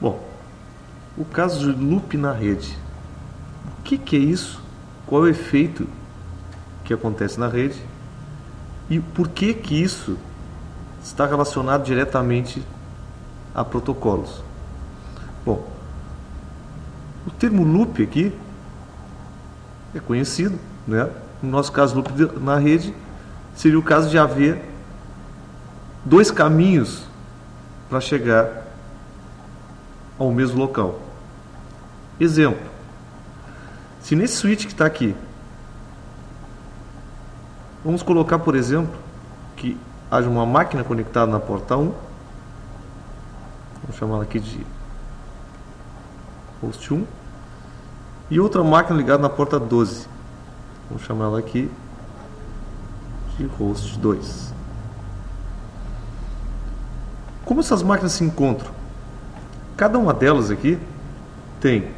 Bom, o caso de loop na rede. O que é isso? Qual é o efeito que acontece na rede? E por que isso está relacionado diretamente a protocolos? Bom, o termo loop aqui é conhecido, né? No nosso caso, loop na rede seria o caso de haver dois caminhos para chegar ao mesmo local. Exemplo: se nesse switch que está aqui, vamos colocar, por exemplo, que haja uma máquina conectada na porta 1, vamos chamar ela aqui de host 1, e outra máquina ligada na porta 12, vamos chamar ela aqui de host 2. Como essas máquinas se encontram? Cada uma delas aqui tem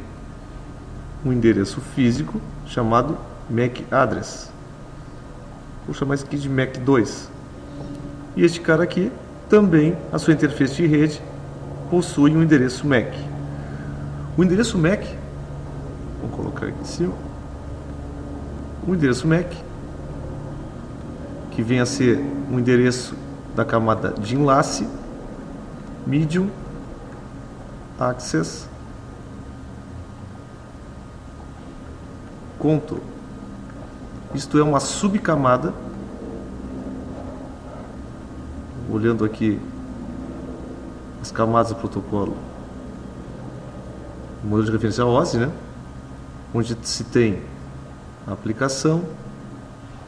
um endereço físico chamado MAC address. Vou chamar isso aqui de MAC 2. E este cara aqui também, a sua interface de rede, possui um endereço MAC. O endereço MAC, vou colocar aqui em cima, o endereço MAC, que vem a ser um endereço da camada de enlace, medium, access, control. Isto é uma subcamada. Olhando aqui as camadas do protocolo, o modelo de referencial OSI, né? Onde se tem a aplicação,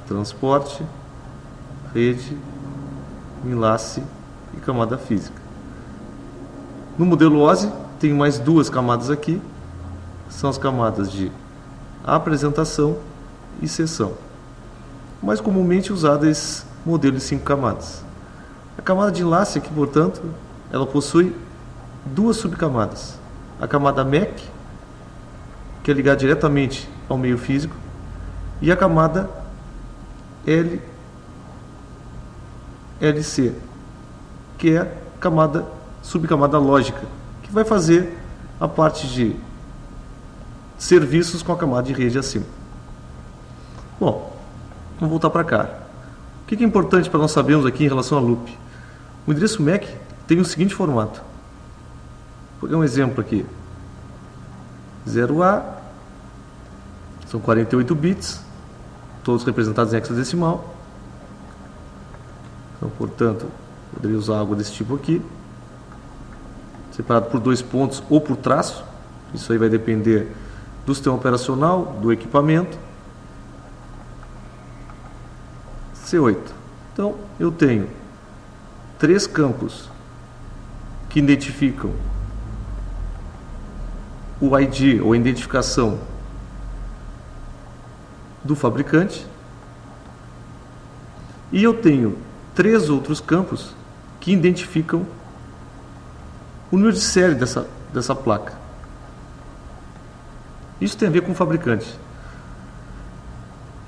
transporte, rede, enlace e camada física. No modelo OSI tem mais duas camadas aqui, são as camadas de apresentação e sessão. Mais comumente usado esse modelo de 5 camadas. A camada de enlace aqui, portanto, ela possui duas subcamadas. A camada MAC, que é ligada diretamente ao meio físico, e a camada LC, que é a subcamada lógica, que vai fazer a parte de serviços com a camada de rede acima. Bom, vamos voltar para cá. O que é importante para nós sabermos aqui em relação a loop? O endereço MAC tem o seguinte formato. Vou pegar um exemplo aqui. 0A, são 48 bits, todos representados em hexadecimal. Então, portanto, poderia usar algo desse tipo aqui, separado por 2 pontos ou por traço. Isso aí vai depender do sistema operacional, do equipamento. C8. Então, eu tenho 3 campos que identificam o ID, ou a identificação do fabricante, e eu tenho 3 outros campos que identificam o número de série dessa placa. Isso tem a ver com o fabricante.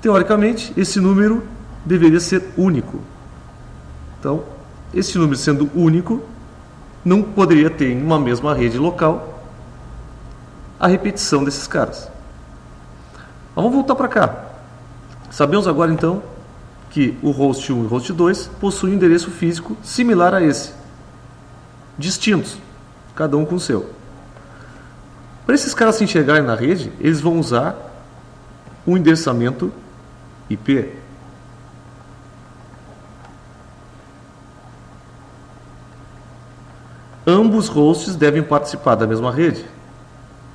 Teoricamente, esse número deveria ser único. Então, esse número sendo único, não poderia ter em uma mesma rede local a repetição desses caras. Mas vamos voltar para cá. Sabemos agora então que o host 1 e o host 2 possuem um endereço físico similar a esse, distintos, cada um com o seu. Para esses caras se enxergarem na rede, eles vão usar o endereçamento IP. Ambos hosts devem participar da mesma rede.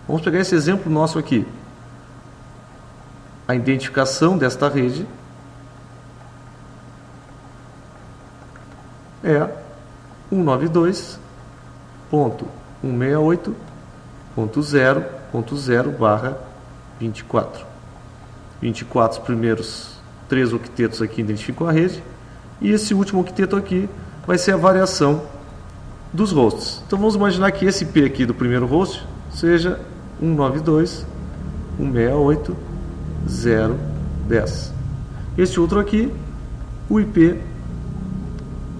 Vamos pegar esse exemplo nosso aqui. A identificação desta rede é 192.168.0.0/24. 24 primeiros 3 octetos aqui identificam a rede, e esse último octeto aqui vai ser a variação dos hosts. Então vamos imaginar que esse IP aqui do primeiro host seja 192.168.0.10. Este outro aqui, o IP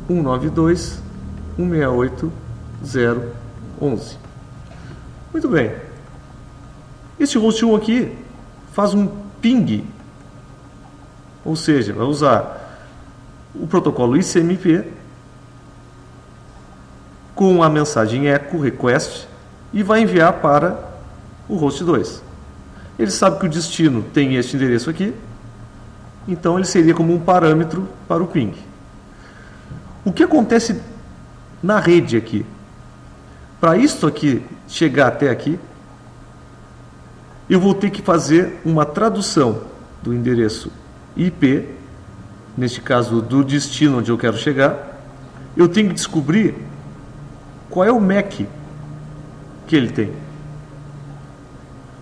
192.168.0.11. Muito bem. Este host 1 aqui faz um ping, ou seja, vai usar o protocolo ICMP com a mensagem echo request e vai enviar para o host 2. Ele sabe que o destino tem este endereço aqui, então ele seria como um parâmetro para o ping. O que acontece na rede aqui? Para isto aqui chegar até aqui, eu vou ter que fazer uma tradução do endereço IP, neste caso do destino onde eu quero chegar. Eu tenho que descobrir qual é o MAC que ele tem.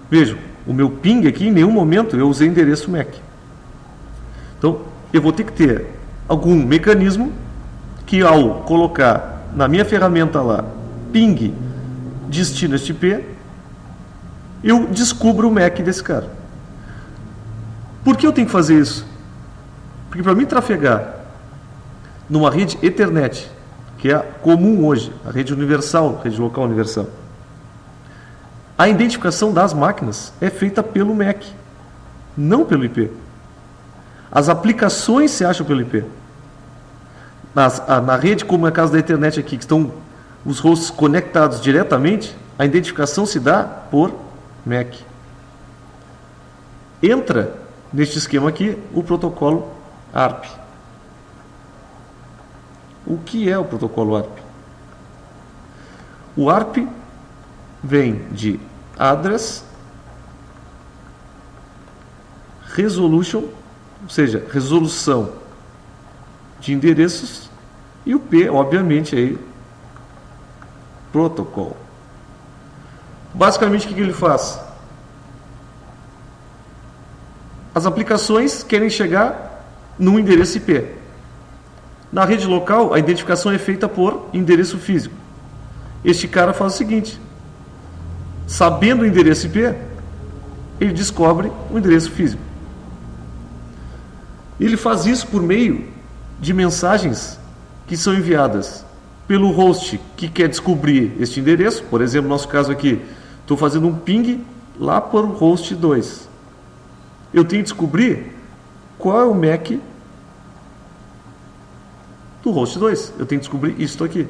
Vejam, o meu ping aqui, em nenhum momento eu usei endereço MAC. Então, eu vou ter que ter algum mecanismo que, ao colocar na minha ferramenta lá, ping destino este IP, eu descubro o MAC desse cara. Por que eu tenho que fazer isso? Porque para mim trafegar numa rede Ethernet, que é comum hoje, a rede universal, rede local universal, a identificação das máquinas é feita pelo MAC, não pelo IP. As aplicações se acham pelo IP. Na rede, como é o caso da Ethernet aqui, que estão os hosts conectados diretamente, a identificação se dá por MAC. Entra neste esquema aqui o protocolo ARP. O que é o protocolo ARP? O ARP vem de Address Resolution, ou seja, resolução de endereços, e o P, obviamente, aí, Protocol. Basicamente, o que ele faz? As aplicações querem chegar num endereço IP. Na rede local, a identificação é feita por endereço físico. Este cara faz o seguinte: sabendo o endereço IP, ele descobre o endereço físico. Ele faz isso por meio de mensagens que são enviadas pelo host que quer descobrir este endereço. Por exemplo, no nosso caso aqui, estou fazendo um ping lá para o host 2. Eu tenho que descobrir qual é o MAC do host 2. Eu tenho que descobrir isto aqui.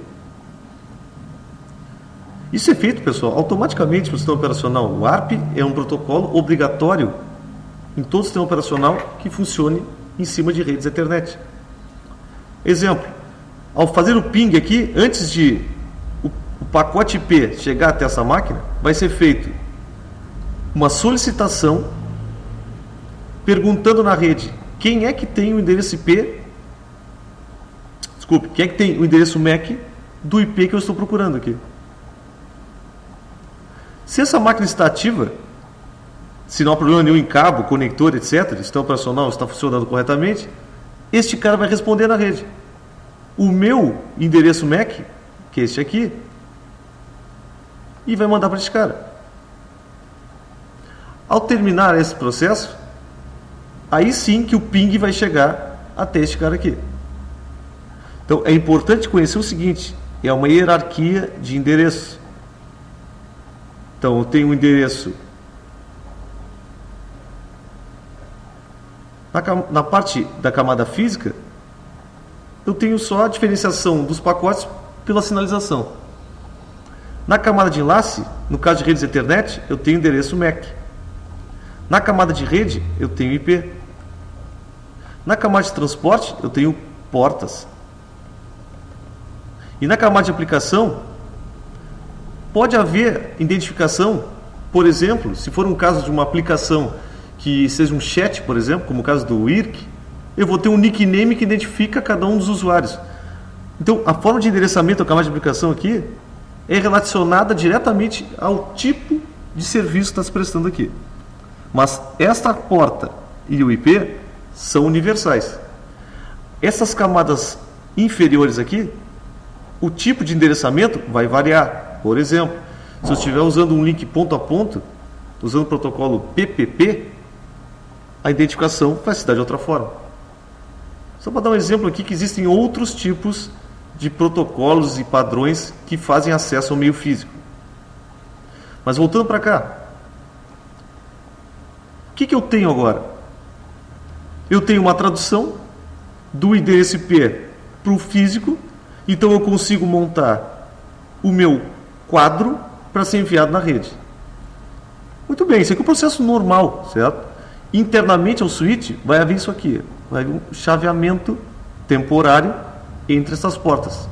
Isso é feito, pessoal, automaticamente para o sistema operacional. O ARP é um protocolo obrigatório em todo sistema operacional que funcione em cima de redes Ethernet. Exemplo, ao fazer o ping aqui, antes de o pacote IP chegar até essa máquina, vai ser feito uma solicitação perguntando na rede quem é que tem o endereço IP, desculpe, quem é que tem o endereço MAC do IP que eu estou procurando aqui. Se essa máquina está ativa, se não há problema nenhum em cabo, conector, etc., o sistema operacional está funcionando corretamente, este cara vai responder na rede: o meu endereço MAC, que é este aqui, e vai mandar para este cara. Ao terminar esse processo, aí sim que o ping vai chegar até este cara aqui. Então é importante conhecer o seguinte: é uma hierarquia de endereços. Então eu tenho um endereço na parte da camada física, eu tenho só a diferenciação dos pacotes pela sinalização. Na camada de enlace, no caso de redes Ethernet, eu tenho endereço MAC. Na camada de rede, eu tenho IP. Na camada de transporte, eu tenho portas. E na camada de aplicação, pode haver identificação, por exemplo, se for um caso de uma aplicação que seja um chat, por exemplo, como o caso do IRC, eu vou ter um nickname que identifica cada um dos usuários. Então, a forma de endereçamento da camada de aplicação aqui é relacionada diretamente ao tipo de serviço que está se prestando aqui. Mas esta porta e o IP são universais. Essas camadas inferiores aqui, o tipo de endereçamento vai variar. Por exemplo, se eu estiver usando um link ponto a ponto, usando o protocolo PPP, a identificação vai se dar de outra forma. Só para dar um exemplo aqui que existem outros tipos de protocolos e padrões que fazem acesso ao meio físico. Mas voltando para cá, o que eu tenho agora? Eu tenho uma tradução do endereço IP para o físico, então eu consigo montar o meu quadro para ser enviado na rede. Muito bem, isso aqui é um processo normal, certo? Internamente ao switch vai haver isso aqui, vai haver um chaveamento temporário entre essas portas.